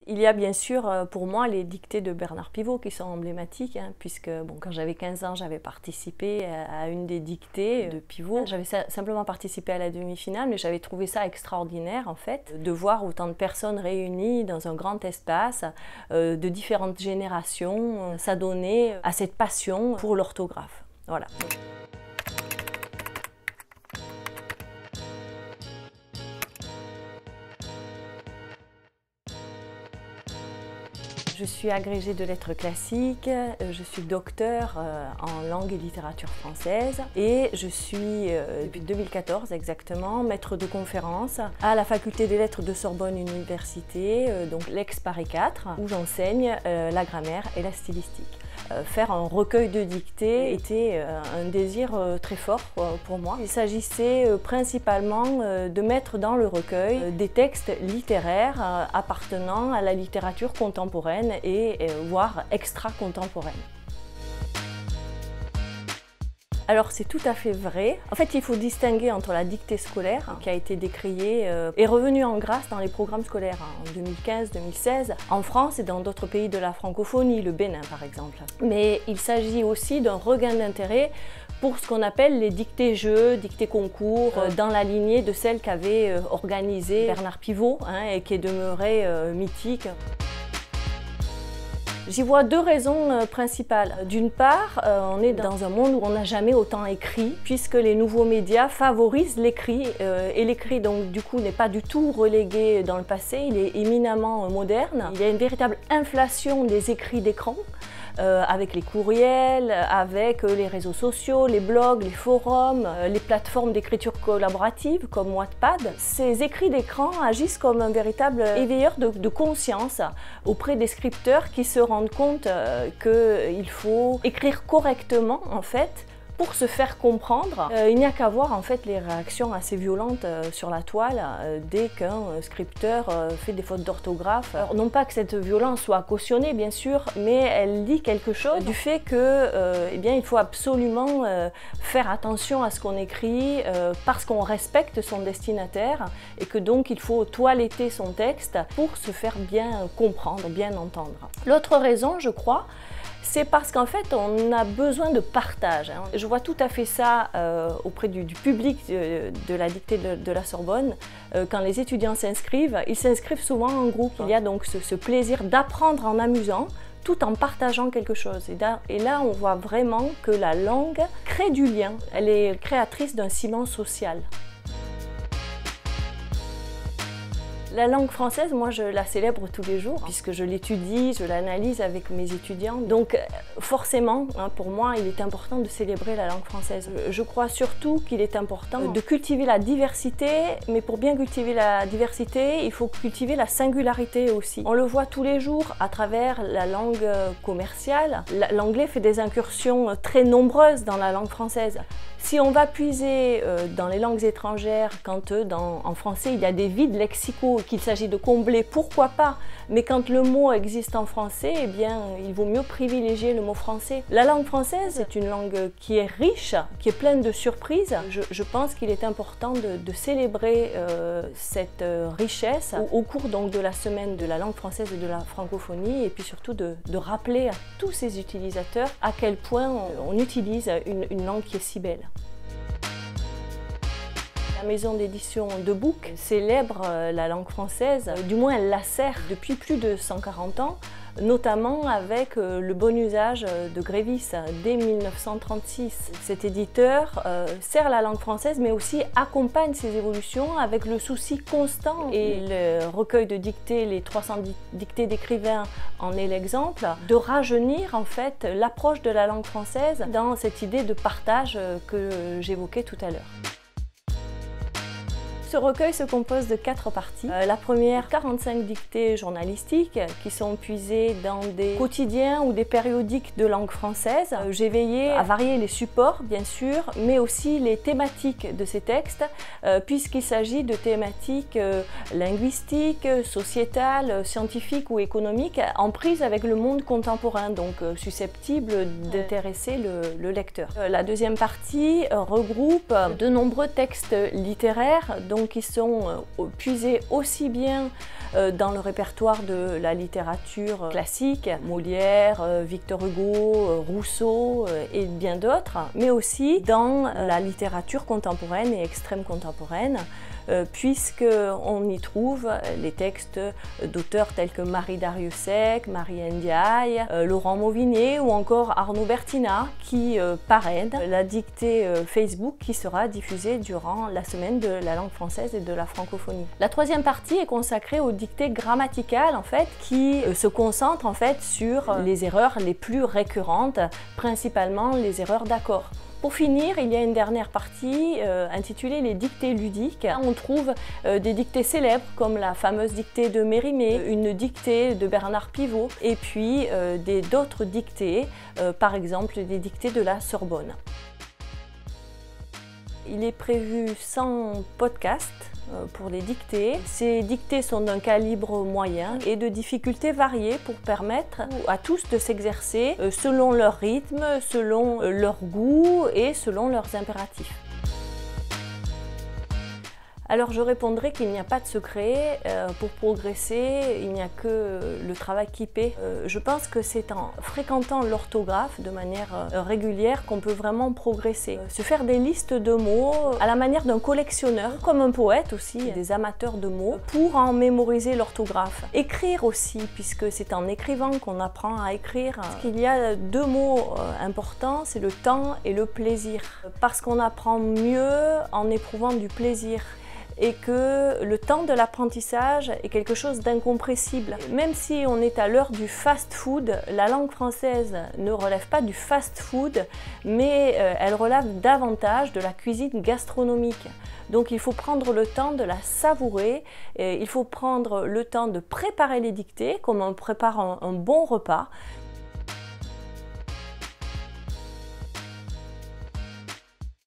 Il y a bien sûr pour moi les dictées de Bernard Pivot qui sont emblématiques, puisque quand j'avais 15 ans, j'avais participé à une des dictées de Pivot. J'avais simplement participé à la demi-finale, mais j'avais trouvé ça extraordinaire en fait, de voir autant de personnes réunies dans un grand espace, de différentes générations, s'adonner à cette passion pour l'orthographe. Voilà. Je suis agrégée de lettres classiques, je suis docteur en langue et littérature française et je suis, depuis 2014 exactement, maître de conférence à la faculté des lettres de Sorbonne Université, donc l'ex-Paris 4, où j'enseigne la grammaire et la stylistique. Faire un recueil de dictées était un désir très fort pour moi. Il s'agissait principalement de mettre dans le recueil des textes littéraires appartenant à la littérature contemporaine et voire extra-contemporaine. Alors c'est tout à fait vrai. En fait, il faut distinguer entre la dictée scolaire, qui a été décriée et revenue en grâce dans les programmes scolaires en 2015-2016, en France et dans d'autres pays de la francophonie, le Bénin par exemple. Mais il s'agit aussi d'un regain d'intérêt pour ce qu'on appelle les dictées-jeux, dictées-concours, dans la lignée de celles qu'avait organisées Bernard Pivot et qui est demeurée mythique. J'y vois deux raisons principales. D'une part, on est dans un monde où on n'a jamais autant écrit, puisque les nouveaux médias favorisent l'écrit, et l'écrit donc du coup n'est pas du tout relégué dans le passé, il est éminemment moderne. Il y a une véritable inflation des écrits d'écran, avec les courriels, avec les réseaux sociaux, les blogs, les forums, les plateformes d'écriture collaborative comme Wattpad. Ces écrits d'écran agissent comme un véritable éveilleur de conscience auprès des scripteurs qui se rendent compte qu'il faut écrire correctement en fait, pour se faire comprendre. Il n'y a qu'à voir en fait les réactions assez violentes sur la toile dès qu'un scripteur fait des fautes d'orthographe. Alors, non pas que cette violence soit cautionnée bien sûr, mais elle dit quelque chose du fait que il faut absolument faire attention à ce qu'on écrit parce qu'on respecte son destinataire et que donc il faut toiletter son texte pour se faire bien comprendre, bien entendre. L'autre raison, je crois, c'est parce qu'en fait, on a besoin de partage. Je vois tout à fait ça auprès du public de la dictée de la Sorbonne. Quand les étudiants s'inscrivent, ils s'inscrivent souvent en groupe. Il y a donc ce plaisir d'apprendre en amusant, tout en partageant quelque chose. Et là, on voit vraiment que la langue crée du lien. Elle est créatrice d'un ciment social. La langue française, moi je la célèbre tous les jours puisque je l'étudie, je l'analyse avec mes étudiants. Donc forcément, pour moi, il est important de célébrer la langue française. Je crois surtout qu'il est important de cultiver la diversité, mais pour bien cultiver la diversité, il faut cultiver la singularité aussi. On le voit tous les jours à travers la langue commerciale. L'anglais fait des incursions très nombreuses dans la langue française. Si on va puiser dans les langues étrangères, quand en français il y a des vides lexicaux qu'il s'agit de combler, pourquoi pas? Mais quand le mot existe en français, eh bien, il vaut mieux privilégier le mot français. La langue française, c'est une langue qui est riche, qui est pleine de surprises. Je pense qu'il est important de célébrer cette richesse au cours donc de la semaine de la langue française et de la francophonie, et puis surtout de rappeler à tous ces utilisateurs à quel point on utilise une langue qui est si belle. La maison d'édition Debook célèbre la langue française, du moins elle la sert depuis plus de 140 ans, notamment avec le bon usage de Grévis dès 1936. Cet éditeur sert la langue française mais aussi accompagne ses évolutions avec le souci constant, et le recueil de dictées, les 300 dictées d'écrivains en est l'exemple, de rajeunir en fait l'approche de la langue française dans cette idée de partage que j'évoquais tout à l'heure. Ce recueil se compose de 4 parties. La première, 45 dictées journalistiques qui sont puisées dans des quotidiens ou des périodiques de langue française. J'ai veillé à varier les supports, bien sûr, mais aussi les thématiques de ces textes, puisqu'il s'agit de thématiques linguistiques, sociétales, scientifiques ou économiques, en prise avec le monde contemporain, donc susceptibles d'intéresser le lecteur. La deuxième partie regroupe de nombreux textes littéraires, donc donc ils sont puisés aussi bien dans le répertoire de la littérature classique, Molière, Victor Hugo, Rousseau et bien d'autres, mais aussi dans la littérature contemporaine et extrême contemporaine, puisqu'on y trouve les textes d'auteurs tels que Marie Dariussec, Marie Ndiaye, Laurent Mauvinet ou encore Arnaud Bertina qui parrainent la dictée Facebook qui sera diffusée durant la semaine de la langue française et de la francophonie. La troisième partie est consacrée aux dictées grammaticales qui se concentrent sur les erreurs les plus récurrentes, principalement les erreurs d'accord. Pour finir, il y a une dernière partie intitulée les dictées ludiques. On trouve des dictées célèbres comme la fameuse dictée de Mérimée, une dictée de Bernard Pivot et puis d'autres dictées, par exemple des dictées de la Sorbonne. Il est prévu 100 podcasts pour les dictées. Ces dictées sont d'un calibre moyen et de difficultés variées pour permettre à tous de s'exercer selon leur rythme, selon leur goût et selon leurs impératifs. Alors je répondrai qu'il n'y a pas de secret, pour progresser, il n'y a que le travail qui paie. Je pense que c'est en fréquentant l'orthographe de manière régulière qu'on peut vraiment progresser. Se faire des listes de mots à la manière d'un collectionneur, comme un poète aussi, des amateurs de mots, pour en mémoriser l'orthographe. Écrire aussi, puisque c'est en écrivant qu'on apprend à écrire. Il y a deux mots importants, c'est le temps et le plaisir. Parce qu'on apprend mieux en éprouvant du plaisir. Et que le temps de l'apprentissage est quelque chose d'incompressible. Même si on est à l'heure du fast-food, la langue française ne relève pas du fast-food, mais elle relève davantage de la cuisine gastronomique. Donc il faut prendre le temps de la savourer, et il faut prendre le temps de préparer les dictées, comme on prépare un bon repas,